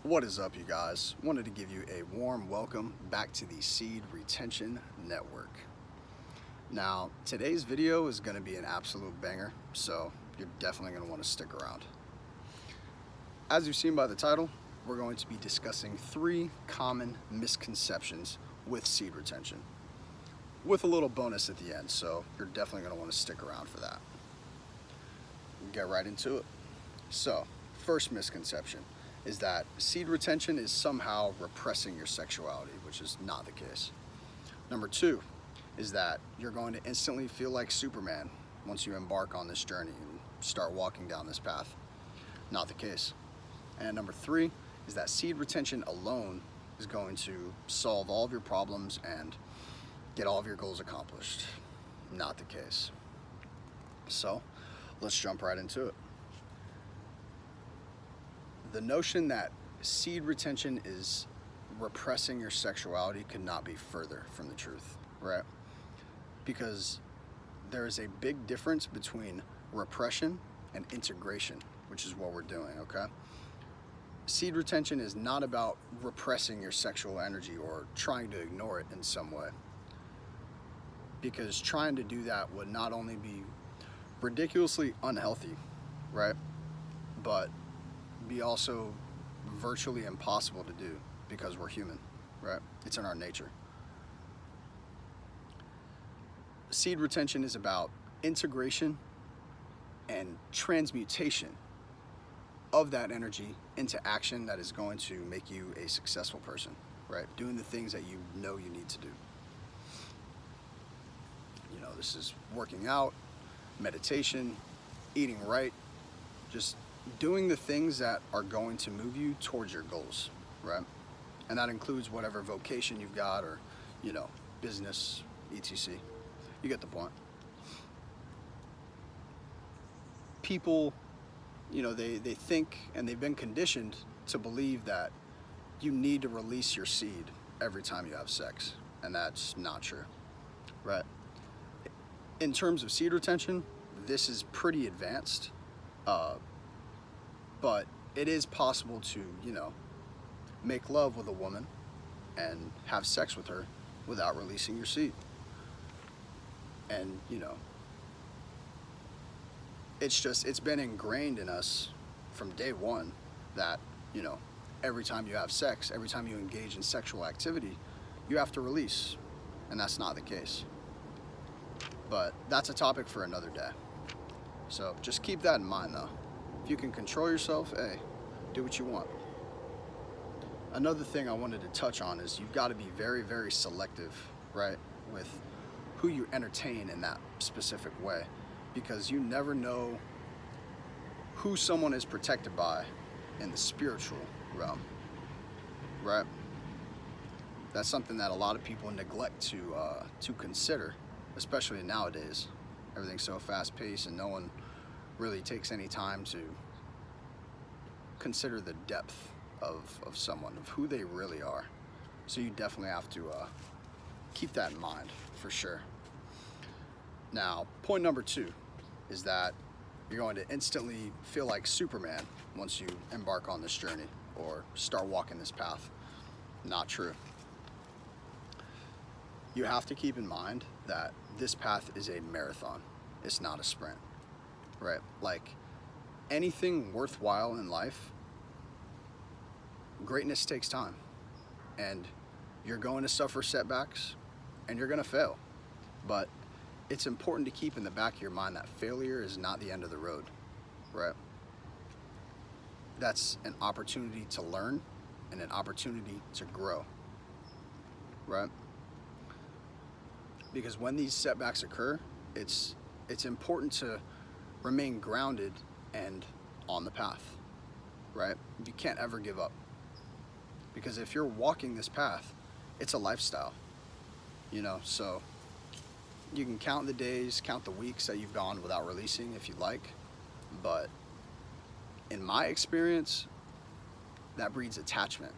What is up, you guys? Wanted to give you a warm welcome back to the Seed Retention Network. Now, today's video is going to be an absolute banger, so you're definitely going to want to stick around. As you've seen by the title, we're going to be discussing 3 common misconceptions with seed retention, with a little bonus at the end, so you're definitely going to want to stick around for that. We'll get right into it. So, first misconception is that seed retention is somehow repressing your sexuality, which is not the case. Number 2 is that you're going to instantly feel like Superman once you embark on this journey and start walking down this path. Not the case. And number 3 is that seed retention alone is going to solve all of your problems and get all of your goals accomplished. Not the case. So, let's jump right into it. The notion that seed retention is repressing your sexuality could not be further from the truth, right? Because there is a big difference between repression and integration, which is what we're doing, okay? Seed retention is not about repressing your sexual energy or trying to ignore it in some way. Because trying to do that would not only be ridiculously unhealthy, right? But be also virtually impossible to do because we're human, right? It's in our nature. Seed retention is about integration and transmutation of that energy into action that is going to make you a successful person, right? Doing the things that you know you need to do. You know, this is working out, meditation, eating right, just doing the things that are going to move you towards your goals, right? And that includes whatever vocation you've got or, you know, business, etc. You get the point. People, you know, they think and they've been conditioned to believe that you need to release your seed every time you have sex. And that's not true, right? In terms of seed retention, this is pretty advanced. But it is possible to, you know, make love with a woman and have sex with her without releasing your seed. And, you know, it's been ingrained in us from day one that, you know, every time you have sex, every time you engage in sexual activity, you have to release. And that's not the case. But that's a topic for another day. So just keep that in mind, though. If you can control yourself, hey, do what you want. Another thing I wanted to touch on is you've got to be very, very selective, right, with who you entertain in that specific way, because you never know who someone is protected by in the spiritual realm, right? That's something that a lot of people neglect to consider, especially nowadays. Everything's so fast-paced and no one really takes any time to consider the depth of someone, of who they really are. So you definitely have to keep that in mind for sure. Now, point number 2 is that you're going to instantly feel like Superman once you embark on this journey or start walking this path. Not true. You have to keep in mind that this path is a marathon. It's not a sprint. Right? Like anything worthwhile in life, greatness takes time. And you're going to suffer setbacks and you're going to fail. But it's important to keep in the back of your mind that failure is not the end of the road. Right? That's an opportunity to learn and an opportunity to grow. Right? Because when these setbacks occur, it's important to remain grounded and on the path, right? You can't ever give up. Because if you're walking this path, it's a lifestyle, you know? So you can count the days, count the weeks that you've gone without releasing if you like. But in my experience, that breeds attachment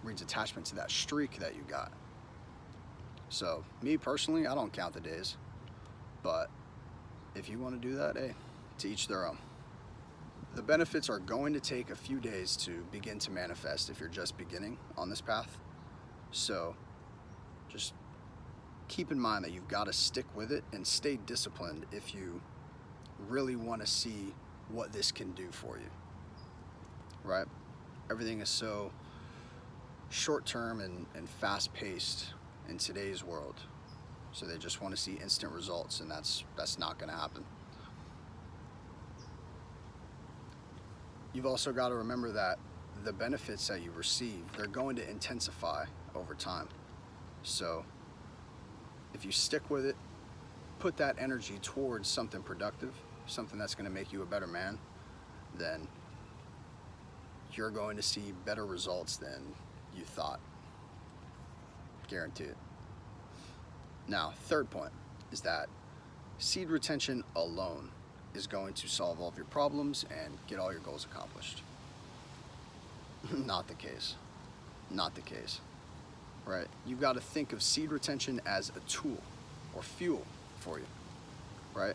to that streak that you got. So me personally, I don't count the days. But if you want to do that, hey, to each their own. The benefits are going to take a few days to begin to manifest if you're just beginning on this path. So just keep in mind that you've got to stick with it and stay disciplined if you really want to see what this can do for you, right? Everything is so short-term and fast-paced in today's world. So they just want to see instant results, and that's not going to happen. You've also got to remember that the benefits that you receive, they're going to intensify over time. So if you stick with it, put that energy towards something productive, something that's going to make you a better man, then you're going to see better results than you thought. Guarantee it. Now, third point is that seed retention alone is going to solve all of your problems and get all your goals accomplished. Not the case. Not the case. Right? You've got to think of seed retention as a tool or fuel for you. Right?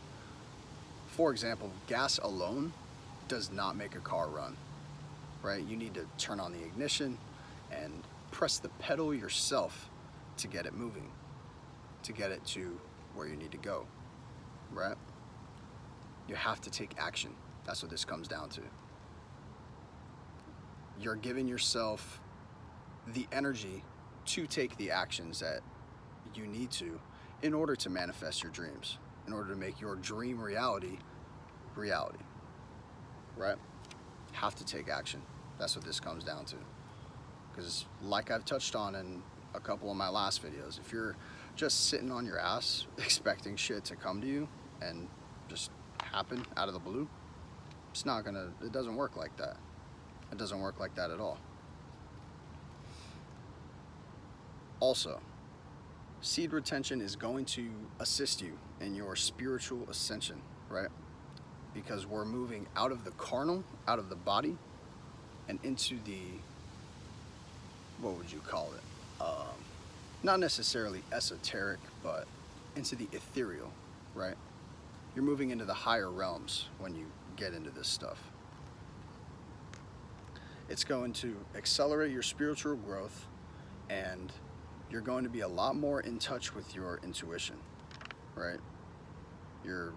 For example, gas alone does not make a car run. Right? You need to turn on the ignition and press the pedal yourself to get it moving, to get it to where you need to go. Right? You have to take action. That's what this comes down to. You're giving yourself the energy to take the actions that you need to in order to manifest your dreams, in order to make your dream reality. Right? Have to take action. That's what this comes down to. Because like I've touched on in a couple of my last videos, if you're just sitting on your ass expecting shit to come to you and just happen out of the blue, it doesn't work like that. It doesn't work like that at all. Also, seed retention is going to assist you in your spiritual ascension, right? Because we're moving out of the carnal, out of the body, and into the, what would you call it? Not necessarily esoteric, but into the ethereal, right? You're moving into the higher realms when you get into this stuff. It's going to accelerate your spiritual growth, and you're going to be a lot more in touch with your intuition, right? Your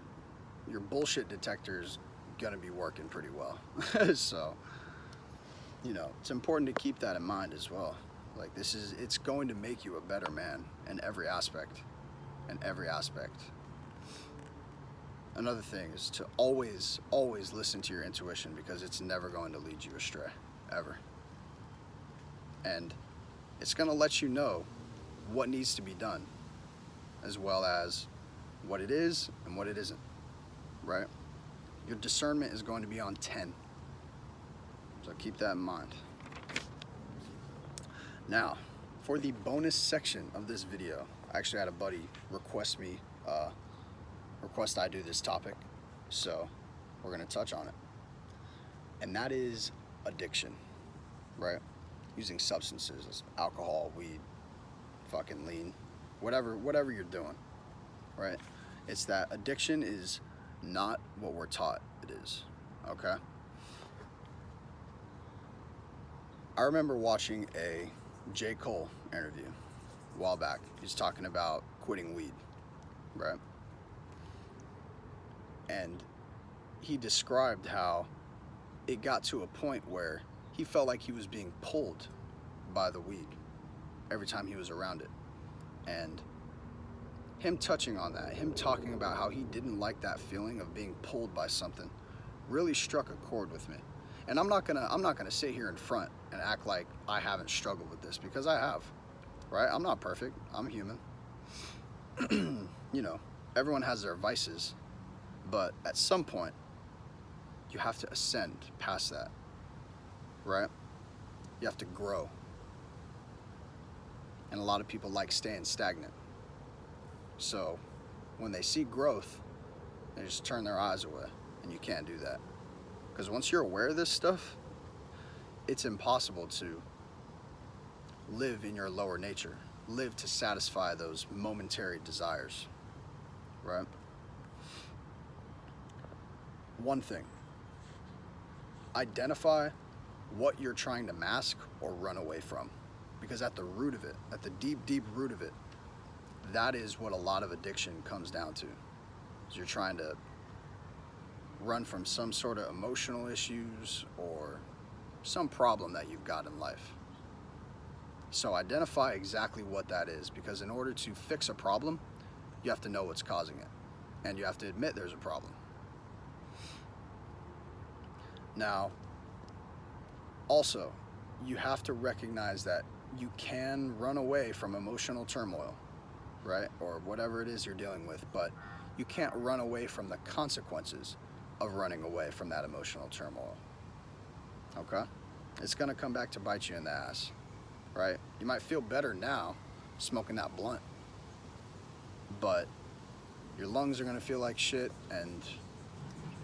bullshit detector is going to be working pretty well. So, it's important to keep that in mind as well. Like, it's going to make you a better man in every aspect. Another thing is to always listen to your intuition, because it's never going to lead you astray, ever. And it's going to let you know what needs to be done, as well as what it is and what it isn't, right? Your discernment is going to be on 10. So keep that in mind. Now, for the bonus section of this video, I actually had a buddy request I do this topic, so we're going to touch on it. And that is addiction, right? Using substances, alcohol, weed, fucking lean, whatever you're doing, right? It's that addiction is not what we're taught it is, okay? I remember watching a J. Cole interview a while back. He's talking about quitting weed, right? And he described how it got to a point where he felt like he was being pulled by the weed every time he was around it. And him touching on that, him talking about how he didn't like that feeling of being pulled by something, really struck a chord with me. And I'm not gonna sit here in front and act like I haven't struggled with this, because I have, right? I'm not perfect. I'm human. Everyone has their vices, but at some point you have to ascend past that, right? You have to grow. And a lot of people like staying stagnant. So when they see growth, they just turn their eyes away, and you can't do that. Because once you're aware of this stuff, it's impossible to live in your lower nature, live to satisfy those momentary desires, right? One thing identify what you're trying to mask or run away from. Because at the root of it, at the deep, deep root of it, that is what a lot of addiction comes down to. Is you're trying to run from some sort of emotional issues or some problem that you've got in life. So identify exactly what that is, because in order to fix a problem, you have to know what's causing it, and you have to admit there's a problem. Now, also, you have to recognize that you can run away from emotional turmoil, right? Or whatever it is you're dealing with, but you can't run away from the consequences of running away from that emotional turmoil, okay? It's gonna come back to bite you in the ass, right? You might feel better now smoking that blunt, but your lungs are gonna feel like shit, and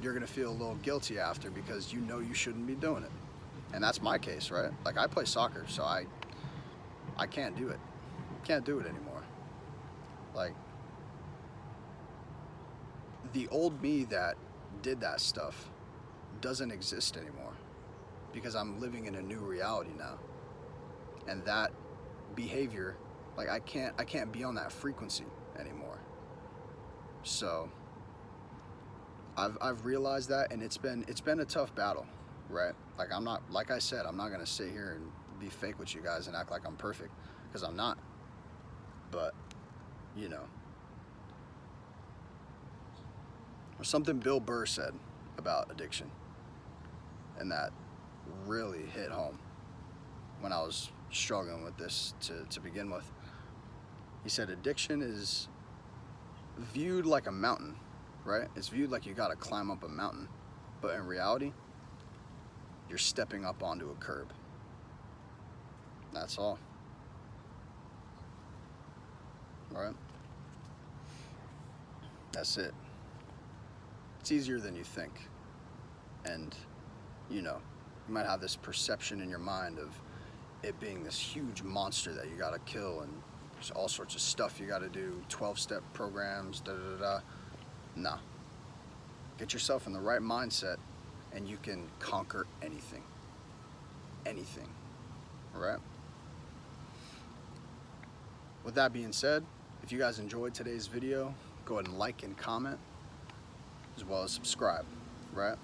you're gonna feel a little guilty after, because you know you shouldn't be doing it. And that's my case, right? Like, I play soccer, so I can't do it. Can't do it anymore. Like, the old me that did that stuff doesn't exist anymore, because I'm living in a new reality now. And that behavior, like, I can't be on that frequency anymore. So I've realized that, and it's been a tough battle, right? Like, like I said, I'm not gonna sit here and be fake with you guys and act like I'm perfect, because I'm not. But, you know, there's something Bill Burr said about addiction, and that really hit home when I was struggling with this to begin with. He said addiction is viewed like a mountain, right? It's viewed like you gotta climb up a mountain, but in reality, you're stepping up onto a curb. That's all. Right? That's it. It's easier than you think. And, you know, you might have this perception in your mind of it being this huge monster that you gotta kill, and there's all sorts of stuff you gotta do, 12-step programs, da-da-da-da. Nah. Get yourself in the right mindset, and you can conquer anything. Anything. Alright? With that being said, if you guys enjoyed today's video, go ahead and like and comment, as well as subscribe, right?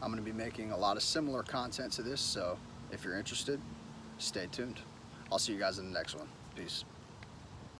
I'm going to be making a lot of similar content to this, so if you're interested, stay tuned. I'll see you guys in the next one. Peace.